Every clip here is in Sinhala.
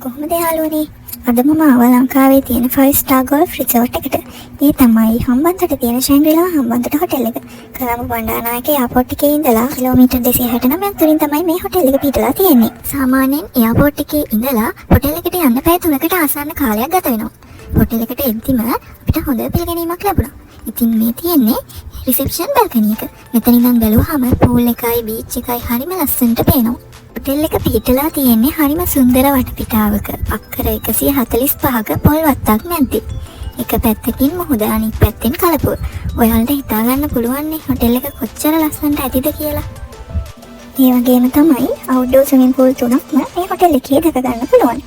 කොහොමද යාළුවනේ? අද මම ආවා ලංකාවේ තියෙන 5 star golf resort එකට. ඒ තමයි හම්බන්තොට තියෙන ශැන්ග්‍රීලා හම්බන්තොට හොටෙල් එක. කොළඹ බණ්ඩාරනායක එයාපෝට් එකේ ඉඳලා කිලෝමීටර් 269ක් දුරින් තමයි මේ හොටෙල් එක පිටලා තියෙන්නේ. සාමාන්‍යයෙන් එයාපෝට් එකේ ඉඳලා හොටෙල් එකට යන්න පැය 3කට ආසන්න කාලයක් ගත වෙනවා. හොටෙල් එකට එද්දිම අපිට හොඳ පිළිගැනීමක් ලැබුණා. ඉතින් මේ තියෙන්නේ රිසෙප්ෂන් බල්කනි එක. මෙතන ඉඳන් බැලුවාම පූල් එකයි බීච් එකයි හරිම ලස්සනට පේනවා. හොටෙල් එක පිහිටලා තියෙන්නේ හරිම සුන්දර වටපිටාවක. අක්කර 145ක පොල් වත්තක් මැද්දේ. එක පැත්තකින් මුහුද අනිත් පැත්තෙන් කලපුව. ඔයාලට හිතා ගන්න පුළුවන් නේ හොටෙල් එක කොච්චර ලස්සනට ඇතිද කියලා. ඒ වගේම තමයි අවුට්ඩෝර් ස්විමින් පූල් 3ක්ම මේ හොටෙල් එකේ දැක ගන්න පුළුවන්.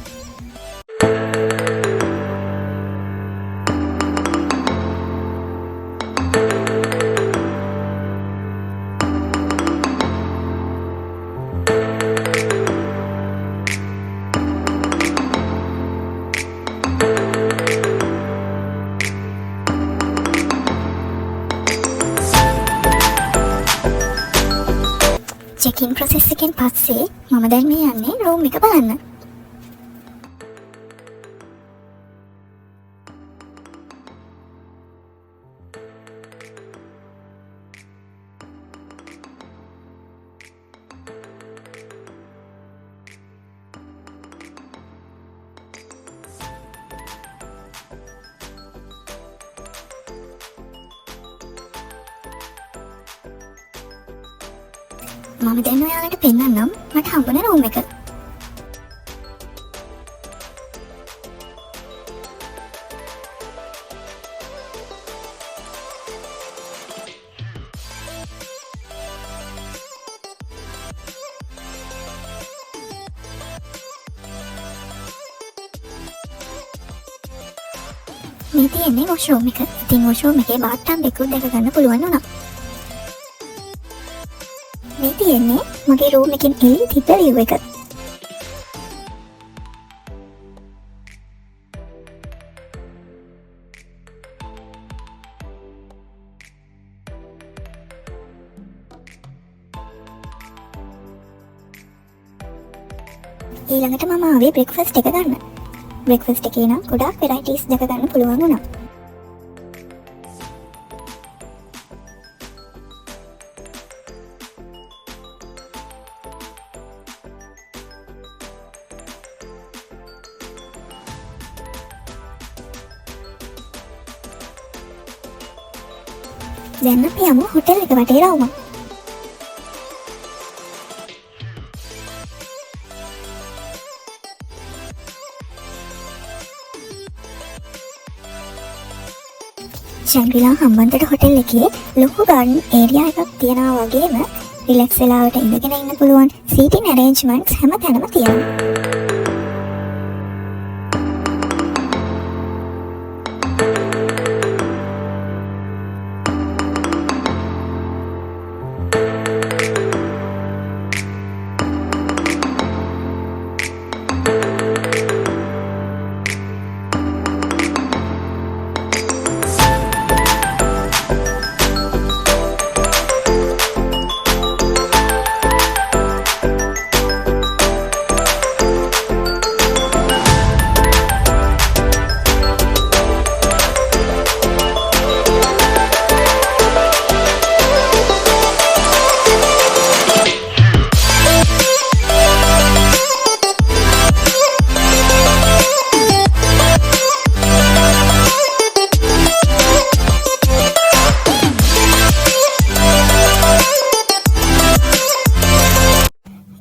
චෙක්-ඉන් ප්‍රොසෙස් එකෙන් පස්සේ මම දැන් මේ යන්නේ රූම් එක බලන්න. මම දැන් ඔයාලට පෙන්නන්නම් මට හම්බුන රූම් එක. මේ තියෙන්නේ වොෂ්රූම් එක. ඉතින් වොෂ්රූම් එකේ බාත් ටබ් එකක් දැක ගන්න පුළුවන් වුණා. මේ තියෙන්නේ මගේ රූම් එකෙන් එළිය තිබ්බ view එක. ඊළඟට මම ආවේ බ්‍රෙක්ෆාස්ට් එක ගන්න. බ්‍රෙක්ෆාස්ට් එකේ නම් ගොඩාක් වෙරයිටිස් දැක ගන්න පුළුවන් වුණා. දැන් අපි යමු හොටෙල් එක වටේ රවුමක්. ශැන්ග්‍රීලා හම්බන්තොට හොටෙල් එකේ ලොකු ගාඩන් ඒරියා එකක් තියෙනවා වගේම රිලැක්ස් වෙලාවට ඉඳගෙන ඉන්න පුළුවන් සීටින් ඇරේන්ජ්මන්ට්ස් හැම තැනම තියෙනවා.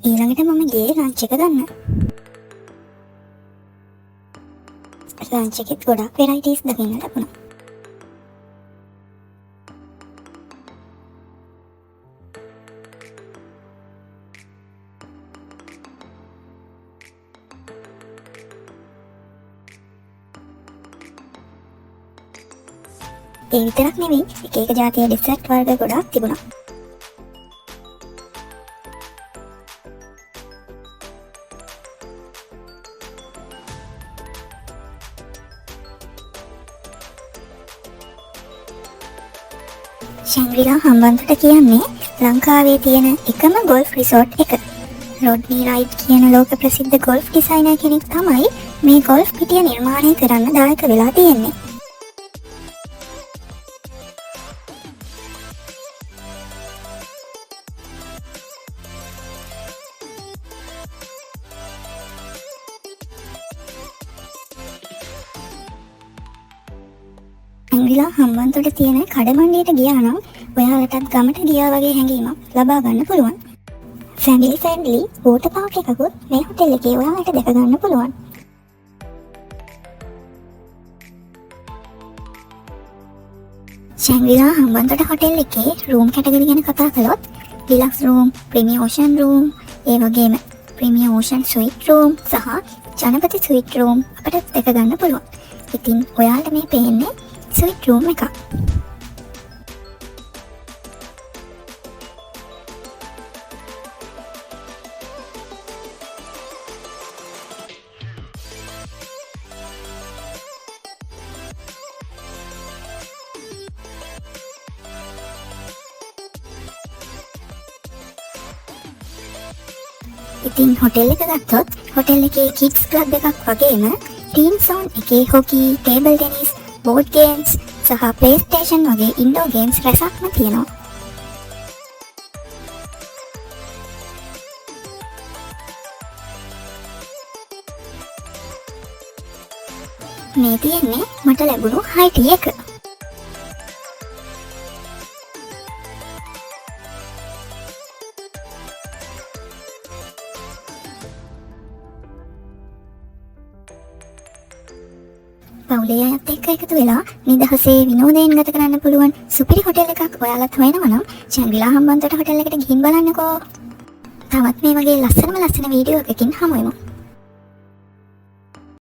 ඊළඟට මම ගියේ ලන්ච් එක ගන්න. ලන්ච් එකෙත් ගොඩාක් වෙරයිටිස් දකින්න ලැබුණා. ඒ විතරක් නෙවෙයි එක එක ජාතියේ ඩෙසර්ට් වර්ග ගොඩාක් තිබුණා. ශැන්ග්‍රීලා හම්බන්තොට කියන්නේ ලංකාවේ තියෙන එකම ගොල්ෆ් රිසෝට් එක. රොඩ්නි රයිට් කියන ලෝක ප්‍රසිද්ධ ගොල්ෆ් ඩිසයිනර් කෙනෙක් තමයි මේ ගොල්ෆ් පිටිය නිර්මාණය කරන්න දායක වෙලා තියෙන්නේ. ඇංග්‍රිලා හම්බන්තොට තියෙන කඩමණ්ඩියට ගියා නම් ඔයාලටත් ගමට ගියා වගේ හැඟීමක් ලබා ගන්න පුළුවන්. ෆැමිලි ෆ්‍රෙන්ඩ්ලි වෝටර් පාර්ක් එකකුත් මේ හොටෙල් එකේ ඔයාලට දැක ගන්න පුළුවන්. ශැන්ග්‍රිලා හම්බන්තොට හොටෙල් එකේ රූම් කැටගරි ගැන කතා කළොත් ඩිලක්ස් රූම්, ප්‍රීමියම් ඕෂන් රූම්, ඒ වගේම ප්‍රීමියම් ඕෂන් ස්වීට් රූම් සහ ජනපති ස්වීට් රූම් අපිට දැක ගන්න පුළුවන්. ඉතින් ඔයාලට මේ පේන්නේ ස්වීට් රූම් එකක්. ඉතින් හොටෙල් එක ගත්තොත් හොටෙල් එකේ කිඩ්ස් ක්ලබ් එකක් වගේම ටීම් සෝන් එකේ හොකි, ටේබල් ටෙනිස්, බෝඩ් ගේම්ස් සහ ප්ලේ ස්ටේෂන් වගේ ඉන්ඩෝර් ගේම්ස් රැසක්ම තියෙනවා. මේ තියෙන්නේ මට ලැබුණු හයි ටී එක. පවුලේ අයත් එක්ක එකතු වෙලා නිදහසේ විනෝදයෙන් ගත කරන්න පුළුවන් සුපිරි හොටෙල් එකක් ඔයාලත් හොයනවා නම් ශැන්ග්‍රිලා හම්බන්තොට හොටෙල් එකට ගිහින් බලන්නකෝ. තවත් මේ වගේ ලස්සන වීඩියෝ එකකින් හමු වෙමු.